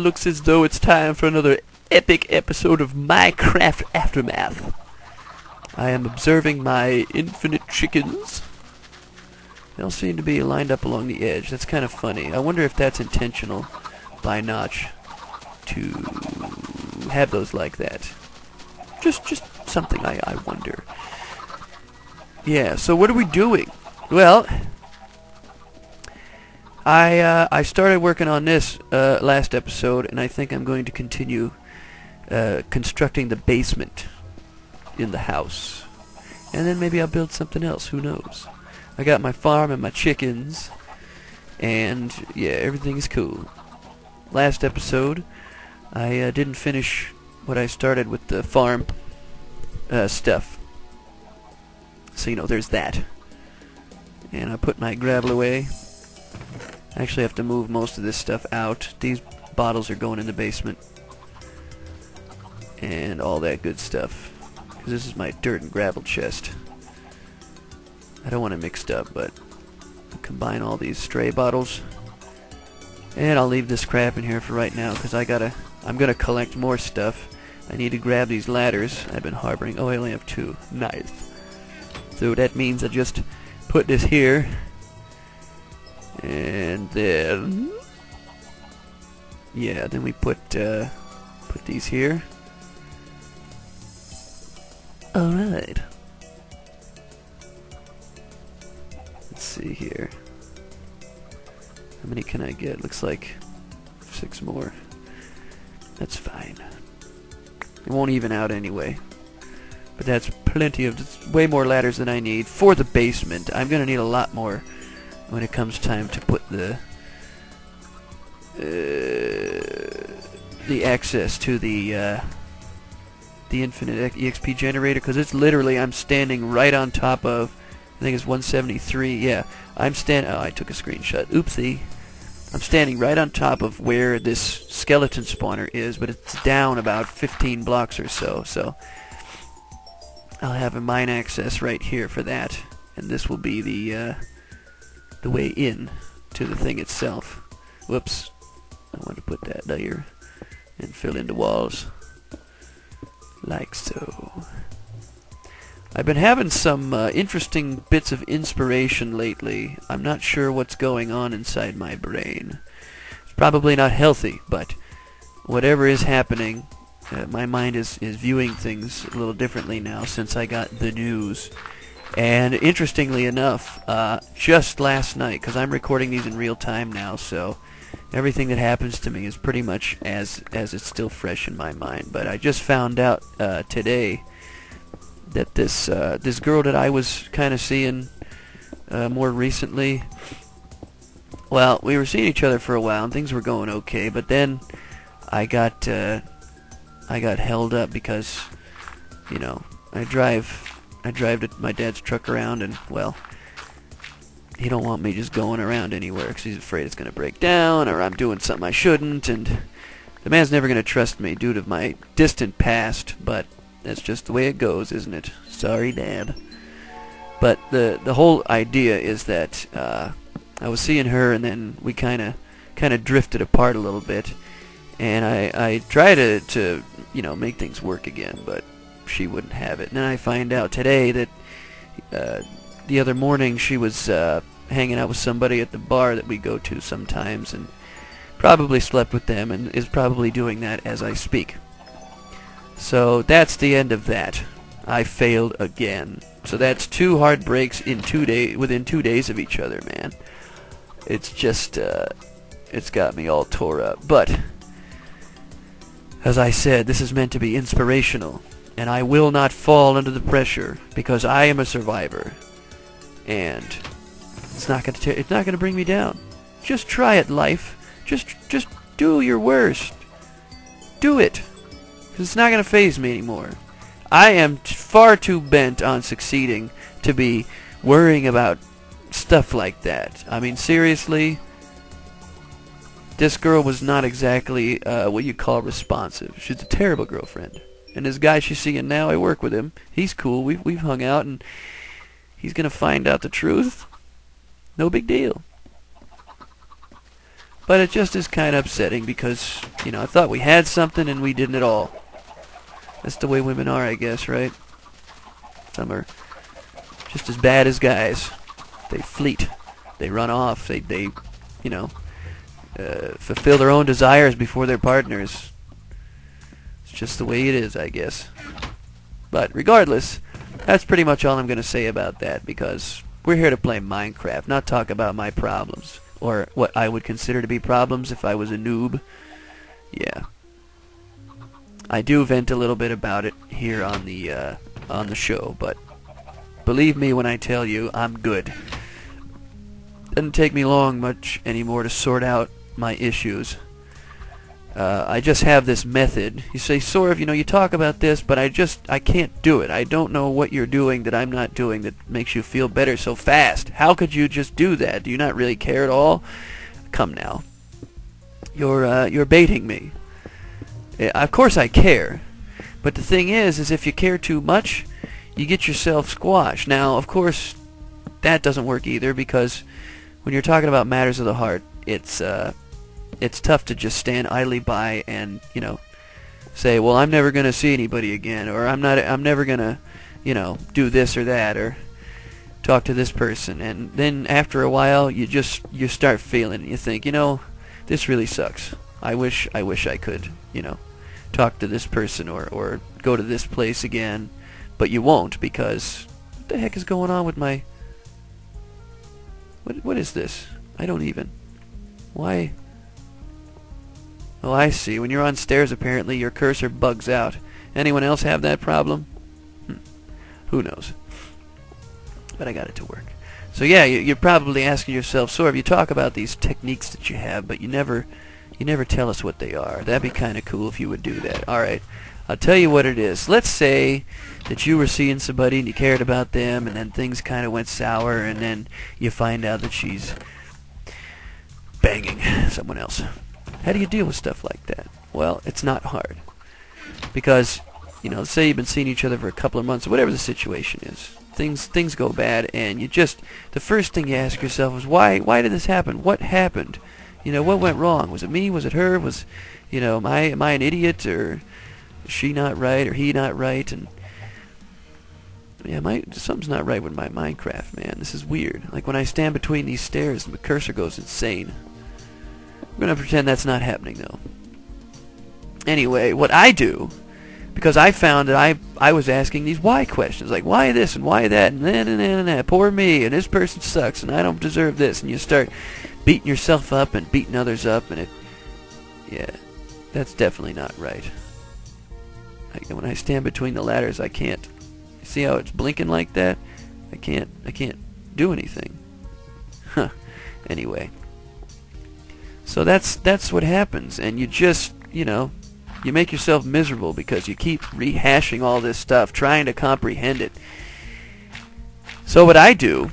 looks as though it's time for another epic episode of Minecraft Aftermath. I am observing my infinite chickens. They all seem to be lined up along the edge. That's kind of funny. I wonder if that's intentional by Notch to have those like that. Just something I wonder. Yeah, so what are we doing? Well, I started working on this last episode, and I think I'm going to continue constructing the basement in the house. And then maybe I'll build something else, who knows. I got my farm and my chickens, and yeah, everything's cool. Last episode, I didn't finish what I started with the farm stuff. So, you know, there's that. And I put my gravel away. I actually have to move most of this stuff out. These bottles are going in the basement. And all that good stuff. Because this is my dirt and gravel chest. I don't want it mixed up, but I'll combine all these stray bottles. And I'll leave this crap in here for right now, because I'm gonna collect more stuff. I need to grab these ladders I've been harboring. Oh, I only have 2. Nice. So that means I just put this here. And then, yeah, then we put these here. All right. Let's see here. How many can I get? Looks like 6 more. That's fine. It won't even out anyway. But that's plenty of, way more ladders than I need for the basement. I'm gonna need a lot more when it comes time to put the access to the infinite EXP generator, because it's literally, I'm standing right on top of, I think it's 173. Yeah, I'm standing. Oh, I took a screenshot. Oopsie. I'm standing right on top of where this skeleton spawner is, but it's down about 15 blocks or so. So I'll have a mine access right here for that, and this will be the way in to the thing itself. Whoops. I want to put that there and fill in the walls like so. I've been having some interesting bits of inspiration lately. I'm not sure what's going on inside my brain. It's probably not healthy, but whatever is happening, my mind is viewing things a little differently now since I got the news. And interestingly enough, just last night, because I'm recording these in real time now, so everything that happens to me is pretty much as it's still fresh in my mind. But I just found out today that this girl that I was kind of seeing more recently, well, we were seeing each other for a while and things were going okay, but then I got held up because, you know, I drive my dad's truck around, and well, he don't want me just going around anywhere because he's afraid it's gonna break down or I'm doing something I shouldn't, and the man's never gonna trust me due to my distant past, but that's just the way it goes, isn't it? Sorry, Dad. But the whole idea is that I was seeing her, and then we kind of drifted apart a little bit, and I tried to you know, make things work again, but she wouldn't have it. And then I find out today that the other morning she was hanging out with somebody at the bar that we go to sometimes, and probably slept with them, and is probably doing that as I speak. So that's the end of that. I failed again. So that's 2 heartbreaks in 2 days, within 2 days of each other, man. It's just, it's got me all tore up. But, as I said, this is meant to be inspirational, and I will not fall under the pressure because I am a survivor, and it's not gonna bring me down. Just try it, life. Just do your worst. Do it. Because it's not going to faze me anymore. I am far too bent on succeeding to be worrying about stuff like that. I mean, seriously, this girl was not exactly what you call responsive. She's a terrible girlfriend. And this guy she's seeing now, I work with him. He's cool. We've hung out, and he's going to find out the truth. No big deal. But it just is kind of upsetting because, you know, I thought we had something and we didn't at all. That's the way women are, I guess, right? Some are just as bad as guys. They fleet. They run off. They you know, fulfill their own desires before their partners. It's just the way it is, I guess. But regardless, that's pretty much all I'm going to say about that, because we're here to play Minecraft, not talk about my problems, or what I would consider to be problems if I was a noob. Yeah. I do vent a little bit about it here on the show, but believe me when I tell you, I'm good. Doesn't take me much anymore to sort out my issues. I just have this method. You say, Sorv, you know, you talk about this, but I can't do it. I don't know what you're doing that I'm not doing that makes you feel better so fast. How could you just do that? Do you not really care at all? Come now. You're baiting me. Of course I care. But the thing is if you care too much, you get yourself squashed. Now, of course, that doesn't work either, because when you're talking about matters of the heart, it's tough to just stand idly by and, you know, say, well, I'm never going to see anybody again, or I'm never going to, you know, do this or that, or talk to this person. And then after a while, you start feeling, you think, you know, this really sucks. I wish I could, you know, talk to this person or go to this place again, but you won't, because what the heck is going on with my... What is this? I don't even... Why... Oh, I see. When you're on stairs, apparently, your cursor bugs out. Anyone else have that problem? Who knows? But I got it to work. So yeah, you're probably asking yourself, Sorv, you talk about these techniques that you have, but you never tell us what they are. That'd be kind of cool if you would do that. Alright, I'll tell you what it is. Let's say that you were seeing somebody and you cared about them, and then things kind of went sour, and then you find out that she's banging someone else. How do you deal with stuff like that? Well, it's not hard. Because, you know, say you've been seeing each other for a couple of months, or whatever the situation is. Things go bad, and the first thing you ask yourself is, why did this happen? What happened? You know, what went wrong? Was it me? Was it her? You know, am I an idiot? Or is she not right? Or he not right? And yeah, something's not right with my Minecraft, man. This is weird. Like when I stand between these stairs, the cursor goes insane. I'm going to pretend that's not happening, though. Anyway, what I do, because I found that I was asking these why questions, like why this and why that, and that, poor me, and this person sucks, and I don't deserve this, and you start beating yourself up and beating others up, and yeah, that's definitely not right. When I stand between the ladders, I can't. You see how it's blinking like that? I can't do anything. Huh. Anyway. So that's what happens, and you just, you know, you make yourself miserable because you keep rehashing all this stuff, trying to comprehend it. So what I do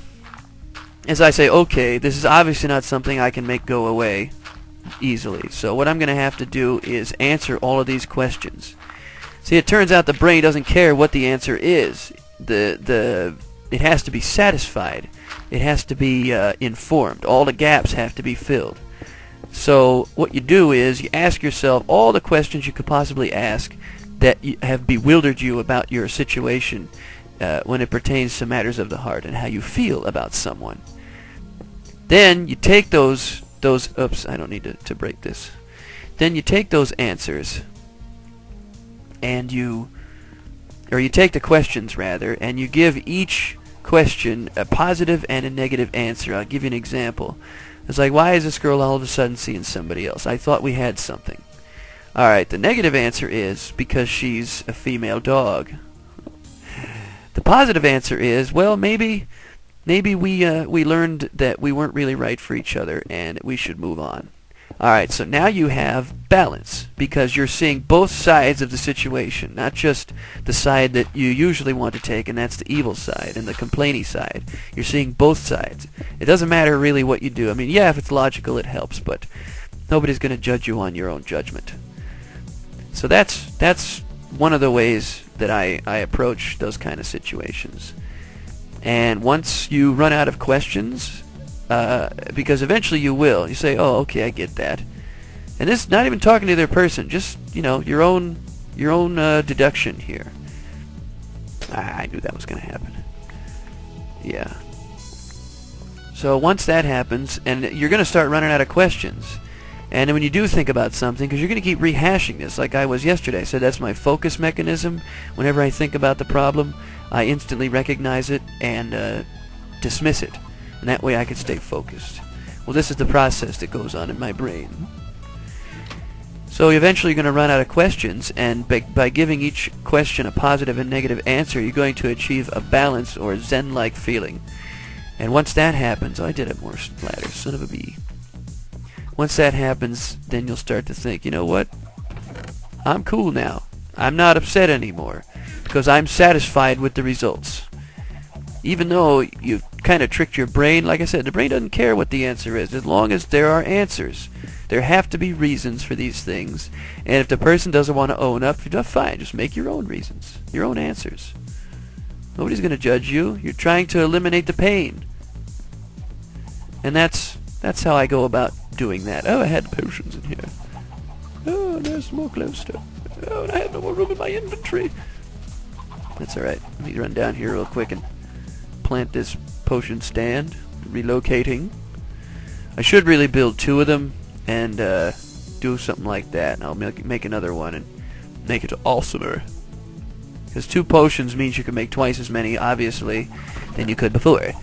is I say, okay, this is obviously not something I can make go away easily. So what I'm going to have to do is answer all of these questions. See, it turns out the brain doesn't care what the answer is. It has to be satisfied. It has to be informed. All the gaps have to be filled. So what you do is you ask yourself all the questions you could possibly ask that have bewildered you about your situation when it pertains to matters of the heart and how you feel about someone. Then you take those oops, I don't need to break this. Then you take those answers and you take the questions rather, and you give each question a positive and a negative answer. I'll give you an example. It's like, why is this girl all of a sudden seeing somebody else? I thought we had something. Alright, the negative answer is because she's a female dog. The positive answer is, well, maybe we learned that we weren't really right for each other and we should move on. Alright, so now you have balance, because you're seeing both sides of the situation, not just the side that you usually want to take, and that's the evil side and the complaining side. You're seeing both sides. It doesn't matter really what you do. I mean, yeah, if it's logical, it helps, but nobody's going to judge you on your own judgment. So that's one of the ways that I approach those kind of situations. And once you run out of questions, because eventually you will. You say, oh, okay, I get that. And this, not even talking to the other person, just, you know, your own deduction here. I knew that was going to happen. Yeah. So once that happens, and you're going to start running out of questions. And when you do think about something, because you're going to keep rehashing this, like I was yesterday. I said that's my focus mechanism. Whenever I think about the problem, I instantly recognize it and dismiss it. And that way I can stay focused. Well, this is the process that goes on in my brain. So eventually you're going to run out of questions, and by giving each question a positive and negative answer, you're going to achieve a balance or zen-like feeling. And once that happens, oh, I did have more ladders, son of a bee. Once that happens, then you'll start to think, you know what? I'm cool now. I'm not upset anymore, because I'm satisfied with the results. Even though you've kind of tricked your brain, like I said, the brain doesn't care what the answer is, as long as there are answers. There have to be reasons for these things, and if the person doesn't want to own up, fine, just make your own reasons, your own answers. Nobody's going to judge you. You're trying to eliminate the pain. And that's how I go about doing that. Oh, I had potions in here. Oh, there's some more clove stuff. Oh, and I have no more room in my inventory. That's alright. Let me run down here real quick and plant this potion stand. Relocating. I should really build 2 of them and do something like that. And I'll make another one and make it awesomer. Because 2 potions means you can make twice as many, obviously, than you could before.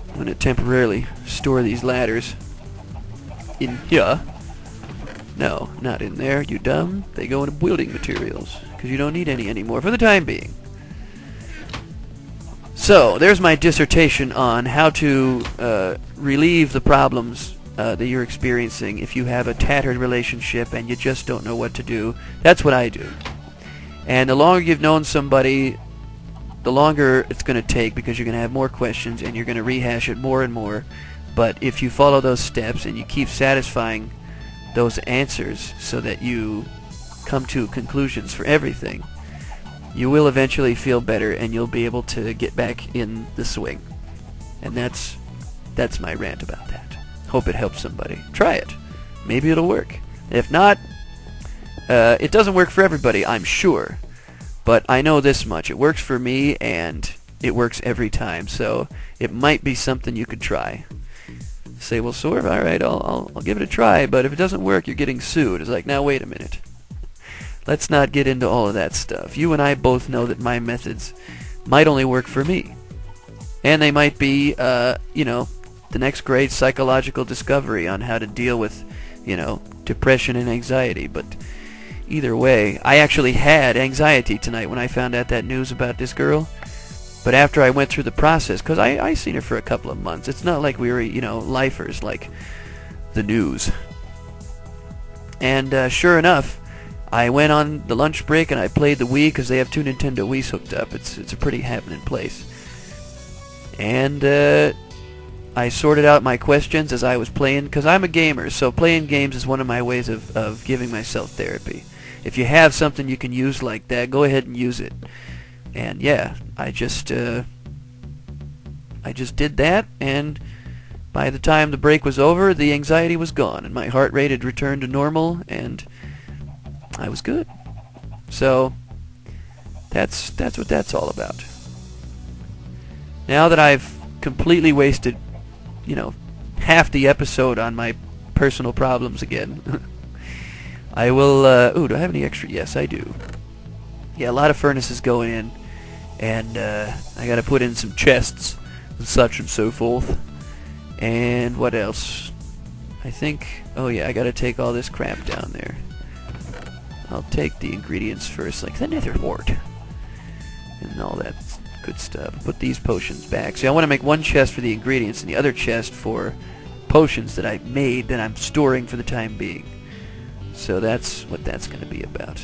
I'm going to temporarily store these ladders in here. No, not in there, you dumb. They go into building materials, because you don't need any anymore for the time being. So, there's my dissertation on how to relieve the problems that you're experiencing if you have a tattered relationship and you just don't know what to do. That's what I do. And the longer you've known somebody, the longer it's going to take, because you're going to have more questions and you're going to rehash it more and more. But if you follow those steps and you keep satisfying those answers so that you come to conclusions for everything, you will eventually feel better and you'll be able to get back in the swing. And that's my rant about that. Hope it helps somebody. Try it. Maybe it'll work. If not, it doesn't work for everybody, I'm sure. But I know this much. It works for me, and it works every time. So it might be something you could try. Say, well, Sorv, all right, I'll give it a try. But if it doesn't work, you're getting sued. It's like, now wait a minute. Let's not get into all of that stuff. You and I both know that my methods might only work for me. And they might be, you know, the next great psychological discovery on how to deal with, you know, depression and anxiety. But either way, I actually had anxiety tonight when I found out that news about this girl. But after I went through the process, because I seen her for a couple of months. It's not like we were, you know, lifers like the news. And sure enough, I went on the lunch break and I played the Wii, because they have 2 Nintendo Wiis hooked up. It's a pretty happening place. And I sorted out my questions as I was playing, because I'm a gamer, so playing games is one of my ways of giving myself therapy. If you have something you can use like that, go ahead and use it. And yeah, I just did that, and by the time the break was over, the anxiety was gone, and my heart rate had returned to normal, and I was good. So that's what that's all about. Now that I've completely wasted, you know, half the episode on my personal problems again, I will, ooh, do I have any extra? Yes, I do. Yeah, a lot of furnaces going in, and I gotta put in some chests and such and so forth. And what else? I think, oh yeah, I gotta take all this crap down there. I'll take the ingredients first, like the nether wart and all that good stuff. Put these potions back. See, I want to make one chest for the ingredients and the other chest for potions that I made that I'm storing for the time being. So that's what that's going to be about.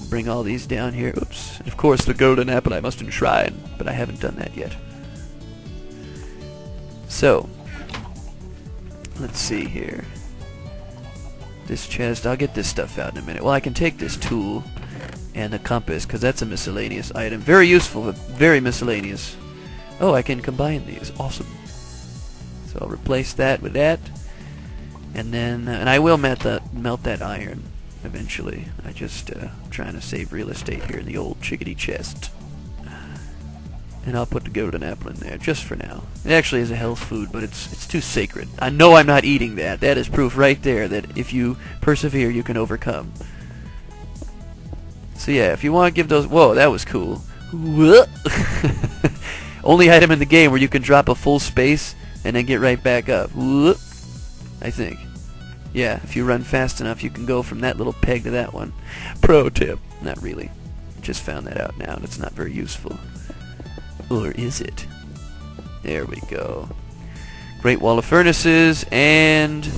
Bring all these down here. Oops. And of course, the golden apple I must enshrine, but I haven't done that yet. So, let's see here. This chest, I'll get this stuff out in a minute. Well, I can take this tool and the compass, because that's a miscellaneous item. Very useful, but very miscellaneous. Oh, I can combine these. Awesome. So I'll replace that with that. And then, and I will melt that iron eventually. I just trying to save real estate here in the old chickadee chest. And I'll put the golden apple in there just for now. It actually is a health food, but it's too sacred. I know I'm not eating that. That is proof right there that if you persevere, you can overcome. So yeah, if you want to give those... Whoa, that was cool. Only item in the game where you can drop a full space and then get right back up. I think. Yeah, if you run fast enough, you can go from that little peg to that one. Pro tip. Not really. Just found that out now. That's not very useful. Or is it? There we go. Great wall of furnaces and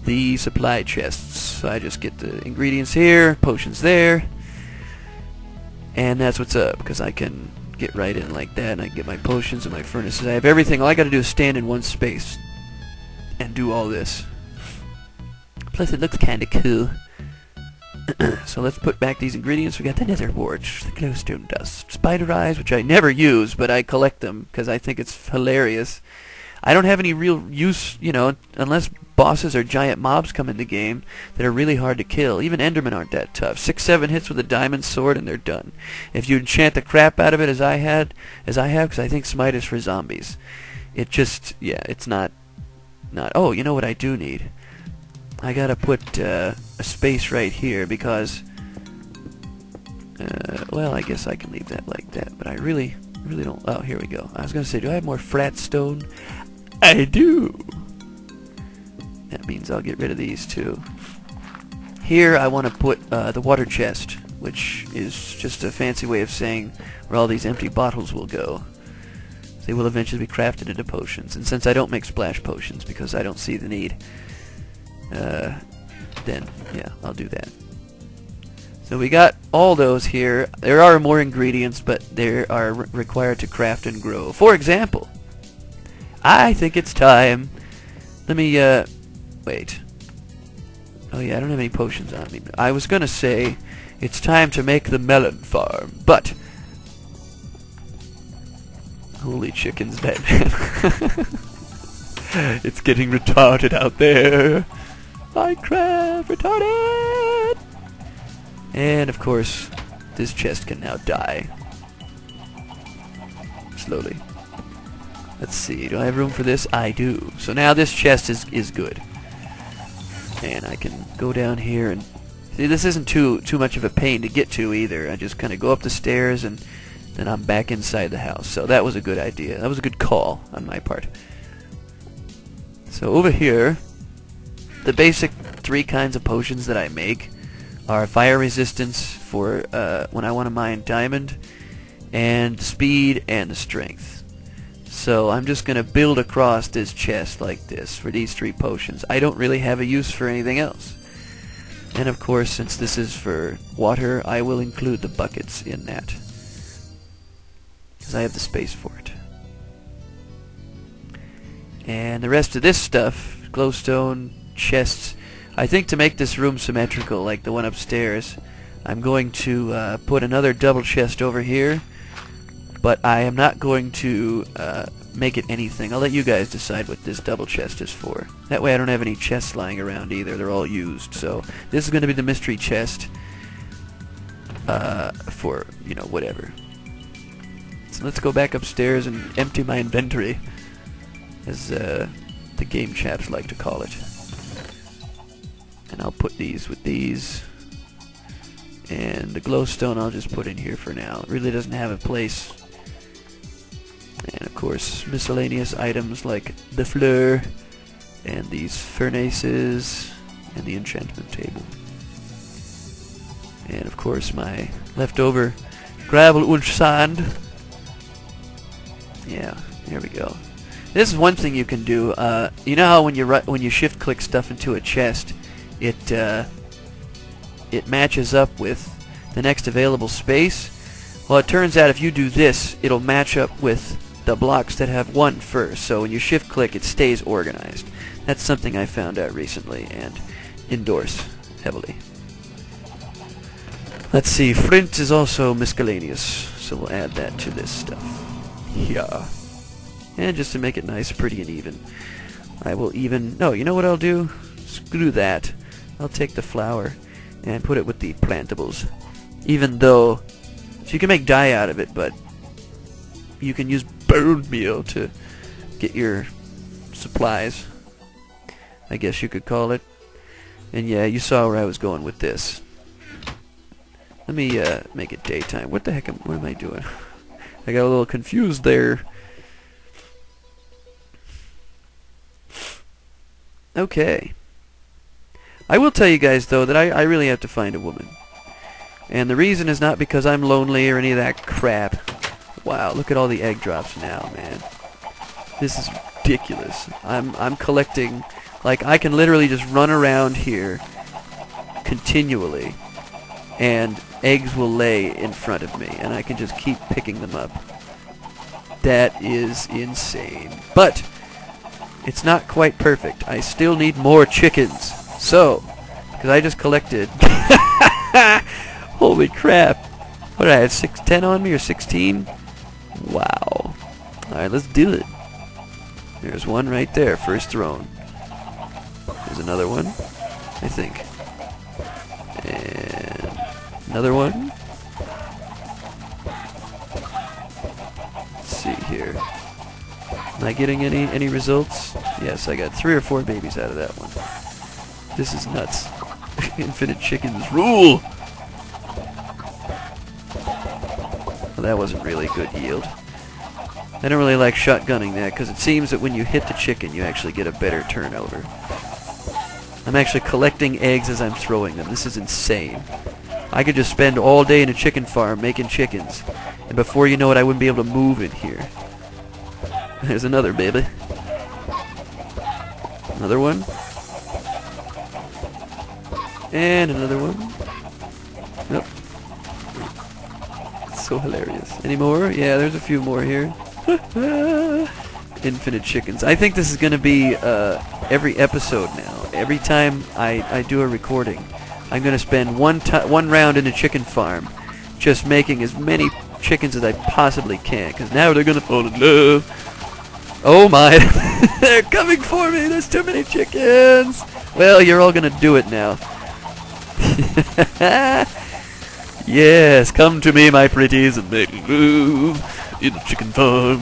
the supply chests. So I just get the ingredients here, potions there, and that's what's up, because I can get right in like that, and I can get my potions and my furnaces. I have everything. All I gotta do is stand in one space and do all this. Plus it looks kinda cool. So let's put back these ingredients. We got the nether wart, the glowstone dust, spider eyes, which I never use, but I collect them because I think it's hilarious. I don't have any real use, you know, unless bosses or giant mobs come in the game that are really hard to kill. Even Endermen aren't that tough. 6-7 hits with a diamond sword and they're done. If you enchant the crap out of it as I have, because I think Smite is for zombies. It just, yeah, it's not. Oh, you know what I do need? I gotta put a space right here because, well, I guess I can leave that like that, but I really don't. Oh, here we go. I was gonna say, do I have more flat stone? I do. That means I'll get rid of these too. Here I want to put the water chest, which is just a fancy way of saying where all these empty bottles will go. They will eventually be crafted into potions, and since I don't make splash potions because I don't see the need, then yeah, I'll do that. So we got all those here. There are more ingredients, but they are required to craft and grow. For example, I think it's time. Let me wait. Oh yeah, I don't have any potions on me. I was gonna say it's time to make the melon farm, but holy chickens, that it's getting retarded out there. Minecraft retarded. And of course, this chest can now die slowly. Let's see, do I have room for this? I do. So now this chest is good. And I can go down here and... See, this isn't too much of a pain to get to either. I just kind of go up the stairs and then I'm back inside the house. So that was a good idea. That was a good call on my part. So over here, the basic 3 kinds of potions that I make are fire resistance for when I want to mine diamond, and speed and the strength. So I'm just going to build across this chest like this for these 3 potions. I don't really have a use for anything else. And of course, since this is for water, I will include the buckets in that, because I have the space for it. And the rest of this stuff, glowstone, chests, I think to make this room symmetrical like the one upstairs, I'm going to put another double chest over here, but I am not going to make it anything. I'll let you guys decide what this double chest is for. That way I don't have any chests lying around either. They're all used. So this is going to be the mystery chest for, you know, whatever. So let's go back upstairs and empty my inventory, as the game chaps like to call it. And I'll put these with these. And the glowstone I'll just put in here for now. It really doesn't have a place. And of course, miscellaneous items like the fleur, and these furnaces, and the enchantment table. And of course, my leftover gravel und sand. Yeah, here we go. This is one thing you can do. You know how when you shift click stuff into a chest, it matches up with the next available space? Well, it turns out if you do this, it'll match up with the blocks that have 1 first. So when you shift click, it stays organized. That's something I found out recently and endorse heavily. Let's see, flint is also miscellaneous, so we'll add that to this stuff. Yeah. And just to make it nice, pretty, and even, I will even... No, you know what I'll do? Screw that. I'll take the flour and put it with the plantables. Even though... So you can make dye out of it, but you can use bone meal to get your supplies, I guess you could call it. And yeah, you saw where I was going with this. Let me make it daytime. What the heck what am I doing? I got a little confused there. Okay. I will tell you guys, though, that I really have to find a woman. And the reason is not because I'm lonely or any of that crap. Wow, look at all the egg drops now, man. This is ridiculous. I'm collecting... Like, I can literally just run around here continually, and eggs will lay in front of me, and I can just keep picking them up. That is insane. But it's not quite perfect. I still need more chickens. So, because I just collected... Holy crap. What did I have, 10 on me, or 16? Wow. Alright, let's do it. There's one right there, first thrown. There's another one, I think. And another one. Let's see here. Am I getting any results? Yes, I got 3 or 4 babies out of that one. This is nuts. Infinite chickens rule! Well, that wasn't really good yield. I don't really like shotgunning that, because it seems that when you hit the chicken, you actually get a better turnover. I'm actually collecting eggs as I'm throwing them. This is insane. I could just spend all day in a chicken farm making chickens, and before you know it, I wouldn't be able to move in here. There's another baby. Another one. And another one. Yep. So hilarious. Any more? Yeah, there's a few more here. Infinite chickens. I think this is going to be every episode now. Every time I do a recording, I'm going to spend one round in a chicken farm just making as many chickens as I possibly can, because now they're going to fall in love. Oh my. They're coming for me. There's too many chickens. Well, you're all going to do it now. Yes, come to me, my pretties, and make love in a chicken farm.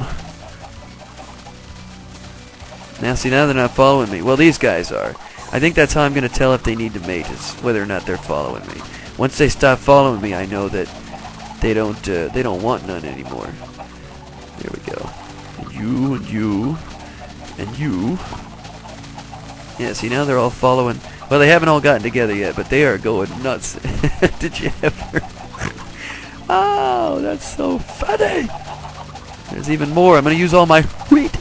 Now, see, now they're not following me. Well, these guys are. I think that's how I'm going to tell if they need to mate, is whether or not they're following me. Once they stop following me, I know that they don't want none anymore. There we go. And you, and you, and you. Yeah, see, now they're all following. Well, they haven't all gotten together yet, but they are going nuts. Did you ever? Oh, that's so funny. There's even more. I'm going to use all my wheat.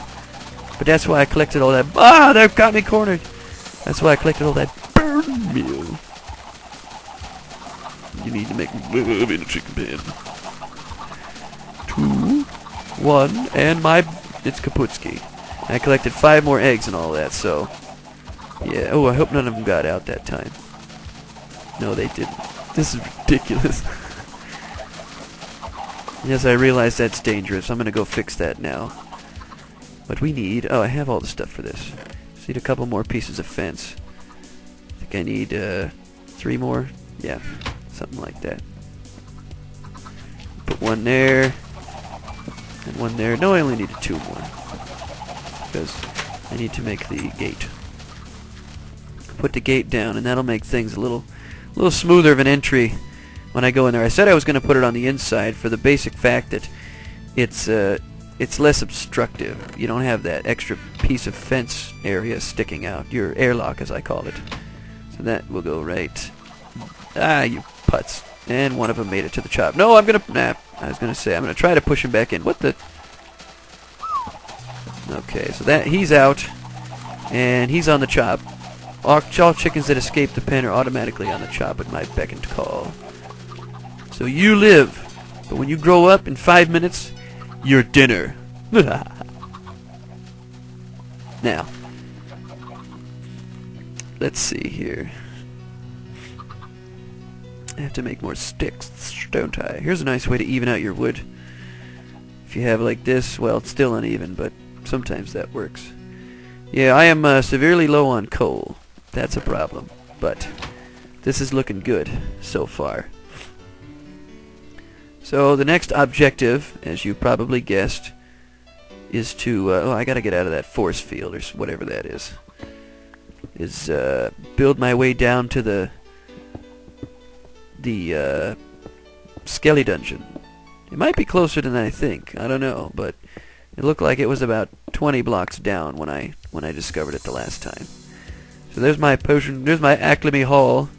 But that's why I collected all that. Ah, they've got me cornered. That's why I collected all that burn meal. You need to make love in a chicken pen. 2, 1, and it's Kaputski. I collected 5 more eggs and all that, so... Yeah, oh, I hope none of them got out that time. No, they didn't. This is ridiculous. Yes, I realize that's dangerous. I'm gonna go fix that now. But we need... Oh, I have all the stuff for this. Just need a couple more pieces of fence. I think I need 3 more. Yeah, something like that. Put one there. And one there. No, I only needed 2 more. Because I need to make the gate. Put the gate down, and that'll make things a little smoother of an entry when I go in there. I said I was going to put it on the inside for the basic fact that it's less obstructive. You don't have that extra piece of fence area sticking out. Your airlock, as I call it. So that will go right. Ah, you putz. And one of them made it to the chop. No, I'm going to... Nah, I was going to say, I'm going to try to push him back in. What the... Okay, so that he's out. And he's on the chop. All chickens that escape the pen are automatically on the chop at my beck and call. So you live, but when you grow up in 5 minutes, you're dinner. Now, let's see here. I have to make more sticks, don't I? Here's a nice way to even out your wood. If you have like this, well, it's still uneven, but Sometimes that works. Yeah, I am severely low on coal. That's a problem. But this is looking good so far. So the next objective, as you probably guessed, is to... oh, I gotta get out of that force field, or whatever that is. Is build my way down to the Skelly dungeon. It might be closer than I think. I don't know, but it looked like it was about 20 blocks down when I discovered it the last time. So there's my potion. There's my Alchemy Hall.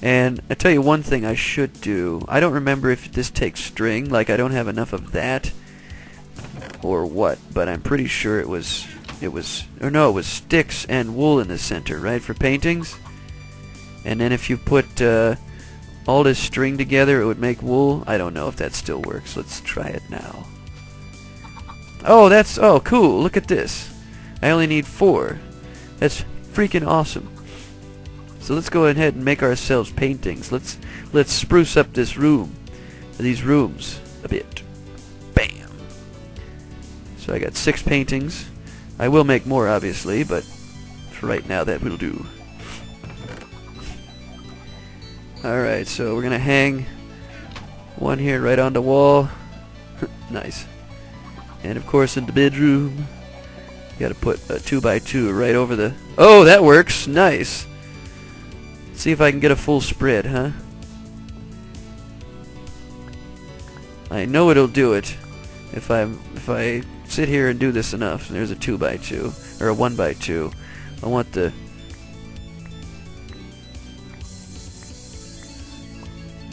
And I tell you one thing I should do. I don't remember if this takes string. Like, I don't have enough of that, or what. But I'm pretty sure it was sticks and wool in the center, right, for paintings. And then if you put all this string together, it would make wool. I don't know if that still works. Let's try it now. Oh, cool. Look at this. I only need 4. That's freaking awesome. So let's go ahead and make ourselves paintings. Let's spruce up these rooms a bit. Bam. So I got 6 paintings. I will make more, obviously, but for right now that will do. Alright, so we're gonna hang one here right on the wall. Nice. And of course in the bedroom, you gotta put a 2x2 right over the... Oh, that works! Nice! Let's see if I can get a full spread, huh? I know it'll do it if I sit here and do this enough. There's a 2x2, or a 1x2. I want the...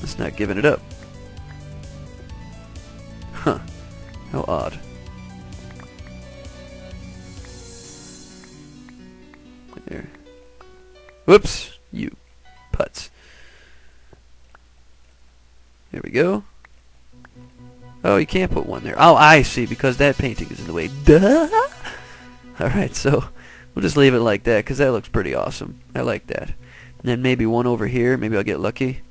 It's not giving it up. Huh. How odd. There. Whoops! You putz. There we go. Oh, you can't put one there. Oh, I see, because that painting is in the way. Duh! Alright, so we'll just leave it like that, because that looks pretty awesome. I like that. And then maybe one over here. Maybe I'll get lucky.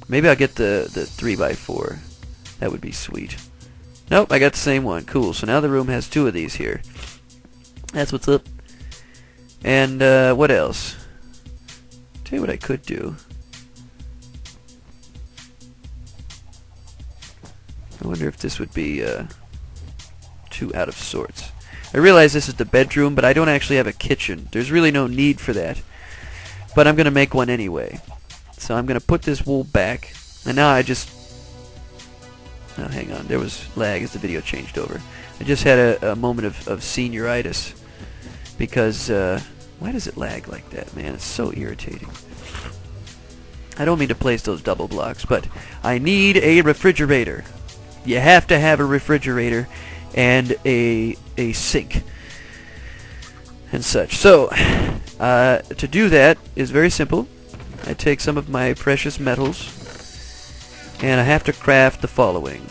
Maybe I'll get the 3x4. That would be sweet. Nope, I got the same one. Cool. So now the room has 2 of these here. That's what's up. And what else? Tell you what I could do. I wonder if this would be too out of sorts. I realize this is the bedroom, but I don't actually have a kitchen. There's really no need for that. But I'm going to make one anyway. So I'm going to put this wool back. And now I just... Oh, hang on. There was lag as the video changed over. I just had a moment of senioritis. Because, why does it lag like that, man? It's so irritating. I don't mean to place those double blocks, but I need a refrigerator. You have to have a refrigerator and a sink and such. So, to do that is very simple. I take some of my precious metals, and I have to craft the following.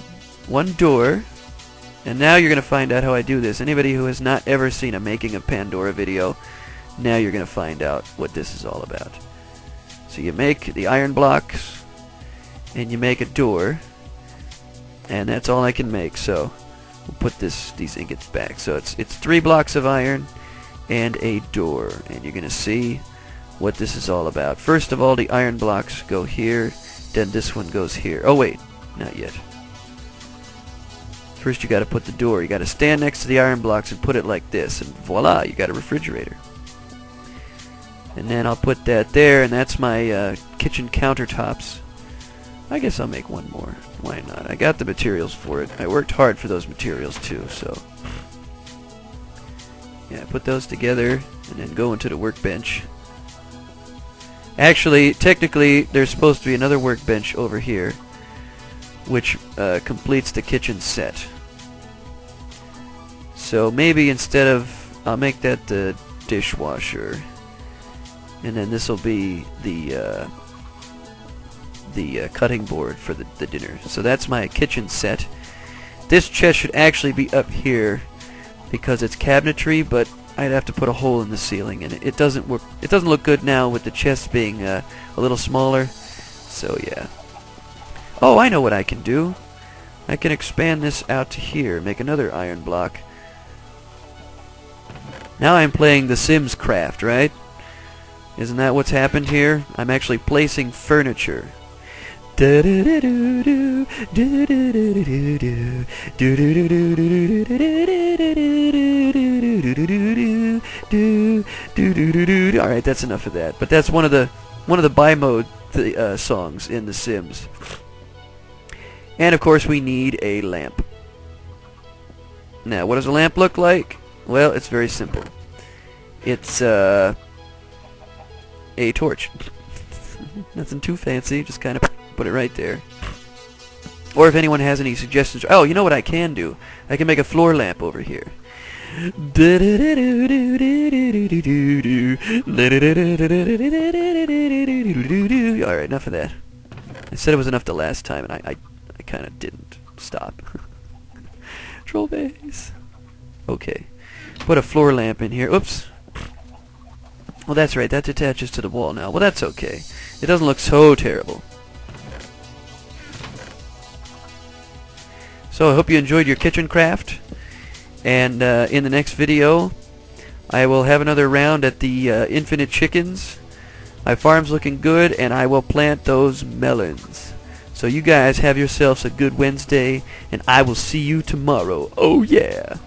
1 door, and now you're going to find out how I do this. Anybody who has not ever seen a Making of Pandora video, now you're going to find out what this is all about. So you make the iron blocks, and you make a door, and that's all I can make. So we'll put these ingots back. So it's 3 blocks of iron and a door, and you're going to see what this is all about. First of all, the iron blocks go here, then this one goes here. Oh wait, not yet. First you got to put the door. You got to stand next to the iron blocks and put it like this, and voila, you got a refrigerator. And then I'll put that there, and that's my kitchen countertops. I guess I'll make one more. Why not? I got the materials for it. I worked hard for those materials too, so... Yeah, put those together, and then go into the workbench. Actually, technically, there's supposed to be another workbench over here, which completes the kitchen set. So maybe instead of... I'll make that the dishwasher. And then this will be the cutting board for the dinner. So that's my kitchen set. This chest should actually be up here because it's cabinetry, but I'd have to put a hole in the ceiling, and it doesn't work. It doesn't look good now with the chest being a little smaller. So yeah. Oh, I know what I can do. I can expand this out to here, make another iron block Now I'm playing The Sims Craft, right? Isn't that what's happened here? I'm actually placing furniture. Alright, that's enough of that. But that's one of the buy mode songs in The Sims. And of course we need a lamp. Now, what does a lamp look like? Well, it's very simple. It's a torch. Nothing too fancy, just kind of put it right there. Or if anyone has any suggestions, oh, you know what I can do? I can make a floor lamp over here. Alright, enough of that. I said it was enough the last time, and I kind of didn't stop. Troll base. Okay. Put a floor lamp in here. Oops. Well, that's right. That attaches to the wall now. Well, that's okay. It doesn't look so terrible. So I hope you enjoyed your kitchen craft. And in the next video, I will have another round at the infinite chickens. My farm's looking good, and I will plant those melons. So you guys have yourselves a good Wednesday, and I will see you tomorrow. Oh yeah!